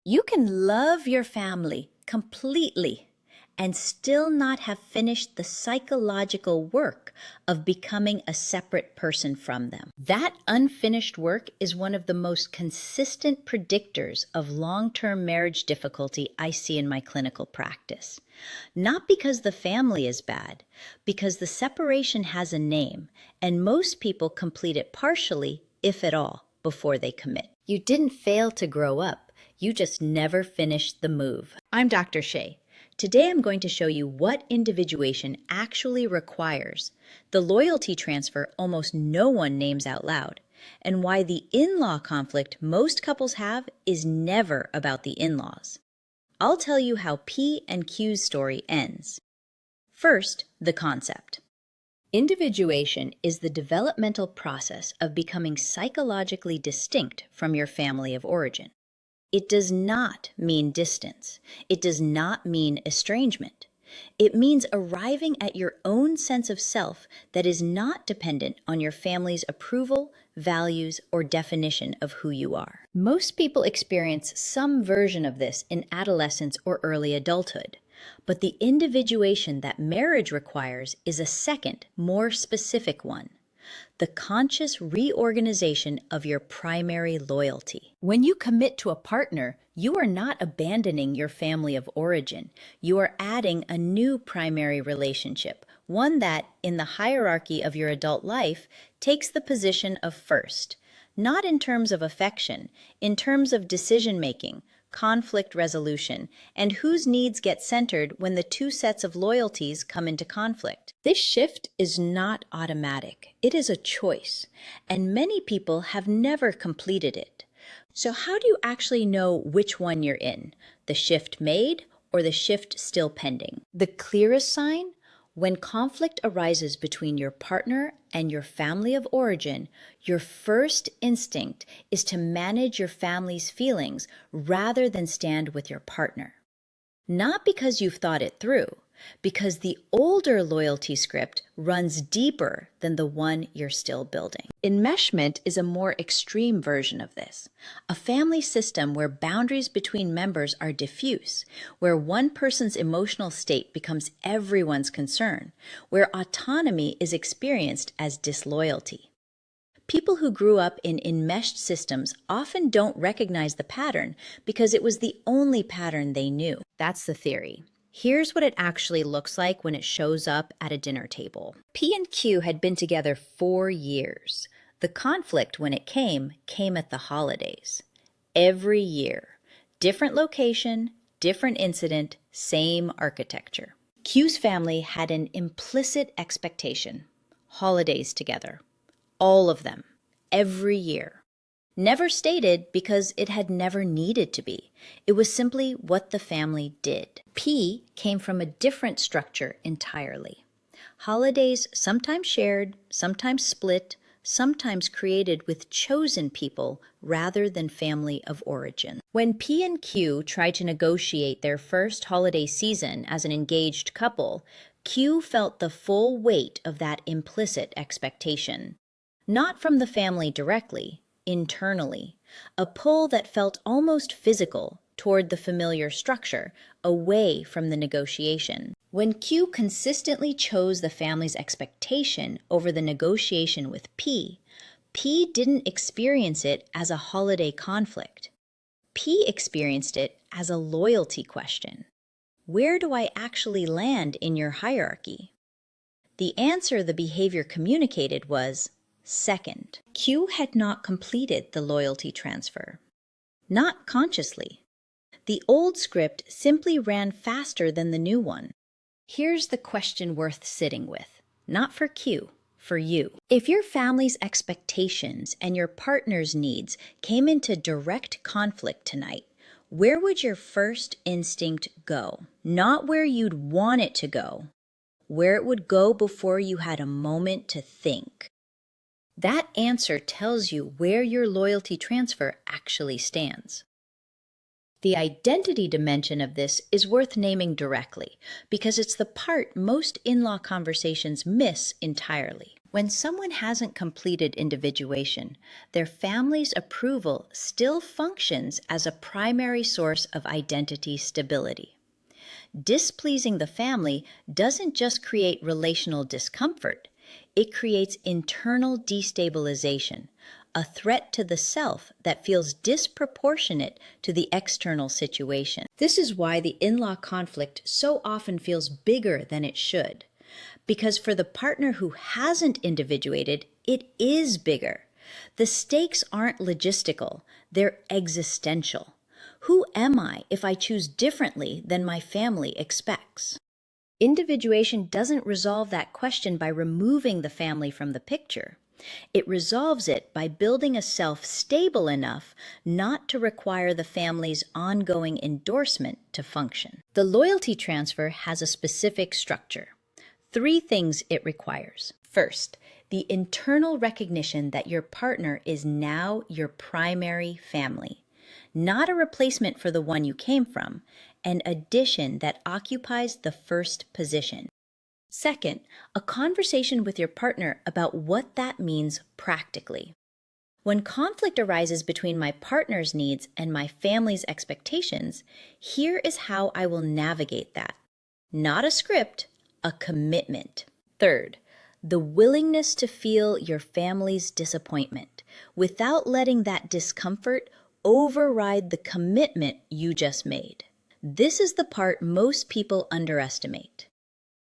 You can love your family completely and still not have finished the psychological work of becoming a separate person from them. That unfinished work is one of the most consistent predictors of long-term marriage difficulty I see in my clinical practice. Not because the family is bad, because the separation has a name, and most people complete it partially, if at all, before they commit. You didn't fail to grow up. You just never finished the move. I'm Dr. Shae. Today I'm going to show you what individuation actually requires, the loyalty transfer almost no one names out loud, and why the in-law conflict most couples have is never about the in-laws. I'll tell you how P and Q's story ends. First, the concept. Individuation is the developmental process of becoming psychologically distinct from your family of origin. It does not mean distance. It does not mean estrangement. It means arriving at your own sense of self that is not dependent on your family's approval, values, or definition of who you are. Most people experience some version of this in adolescence or early adulthood, but the individuation that marriage requires is a second, more specific one. The conscious reorganization of your primary loyalty. When you commit to a partner, you are not abandoning your family of origin. You are adding a new primary relationship, one that, in the hierarchy of your adult life, takes the position of first, not in terms of affection, in terms of decision-making, conflict resolution, and whose needs get centered when the two sets of loyalties come into conflict. This shift is not automatic. It is a choice, and many people have never completed it. So how do you actually know which one you're in? The shift made or the shift still pending? The clearest sign? When conflict arises between your partner and your family of origin, your first instinct is to manage your family's feelings rather than stand with your partner. Not because you've thought it through, because the older loyalty script runs deeper than the one you're still building. Enmeshment is a more extreme version of this, a family system where boundaries between members are diffuse, where one person's emotional state becomes everyone's concern, where autonomy is experienced as disloyalty. People who grew up in enmeshed systems often don't recognize the pattern because it was the only pattern they knew. That's the theory. Here's what it actually looks like when it shows up at a dinner table. P and Q had been together 4 years. The conflict, when it came at the holidays. Every year. Different location, different incident, same architecture. Q's family had an implicit expectation. Holidays together. All of them. Every year. Never stated because it had never needed to be. It was simply what the family did. P came from a different structure entirely. Holidays sometimes shared, sometimes split, sometimes created with chosen people rather than family of origin. When P and Q tried to negotiate their first holiday season as an engaged couple, Q felt the full weight of that implicit expectation. Not from the family directly, internally, a pull that felt almost physical toward the familiar structure, away from the negotiation. When Q consistently chose the family's expectation over the negotiation with P, P didn't experience it as a holiday conflict. P experienced it as a loyalty question. Where do I actually land in your hierarchy? The answer the behavior communicated was, second. Q had not completed the loyalty transfer. Not consciously. The old script simply ran faster than the new one. Here's the question worth sitting with. Not for Q, for you. If your family's expectations and your partner's needs came into direct conflict tonight, where would your first instinct go? Not where you'd want it to go. Where it would go before you had a moment to think. That answer tells you where your loyalty transfer actually stands. The identity dimension of this is worth naming directly because it's the part most in-law conversations miss entirely. When someone hasn't completed individuation, their family's approval still functions as a primary source of identity stability. Displeasing the family doesn't just create relational discomfort, it creates internal destabilization, a threat to the self that feels disproportionate to the external situation. This is why the in-law conflict so often feels bigger than it should. Because for the partner who hasn't individuated, it is bigger. The stakes aren't logistical, they're existential. Who am I if I choose differently than my family expects? Individuation doesn't resolve that question by removing the family from the picture. It resolves it by building a self stable enough not to require the family's ongoing endorsement to function. The loyalty transfer has a specific structure. 3 things it requires. First, the internal recognition that your partner is now your primary family, not a replacement for the one you came from, an addition that occupies the first position. Second, a conversation with your partner about what that means practically. When conflict arises between my partner's needs and my family's expectations, here is how I will navigate that. Not a script, a commitment. Third, the willingness to feel your family's disappointment without letting that discomfort override the commitment you just made. This is the part most people underestimate.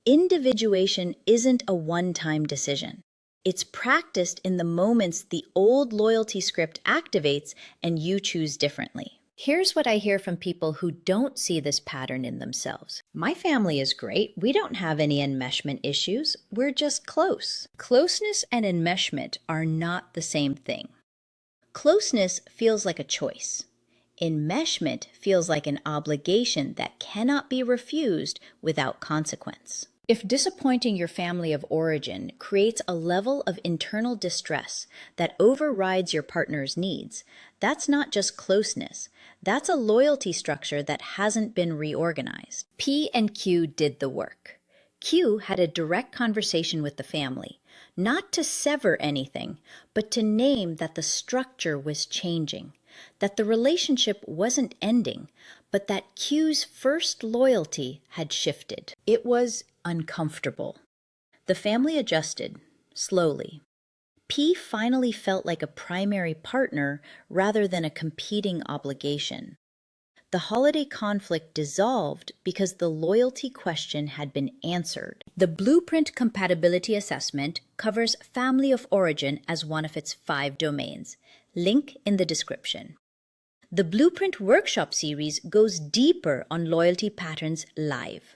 Individuation isn't a one-time decision. It's practiced in the moments the old loyalty script activates and you choose differently. Here's what I hear from people who don't see this pattern in themselves. My family is great. We don't have any enmeshment issues. We're just close. Closeness and enmeshment are not the same thing. Closeness feels like a choice. Enmeshment feels like an obligation that cannot be refused without consequence. If disappointing your family of origin creates a level of internal distress that overrides your partner's needs, that's not just closeness. That's a loyalty structure that hasn't been reorganized. P and Q did the work. Q had a direct conversation with the family, not to sever anything, but to name that the structure was changing, that the relationship wasn't ending, but that Q's first loyalty had shifted. It was uncomfortable. The family adjusted, slowly. P finally felt like a primary partner rather than a competing obligation. The holiday conflict dissolved because the loyalty question had been answered. The Blueprint Compatibility Assessment covers family of origin as one of its 5 domains. Link in the description. The Blueprint Workshop series goes deeper on loyalty patterns live.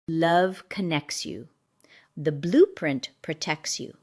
Love connects you. The Blueprint protects you.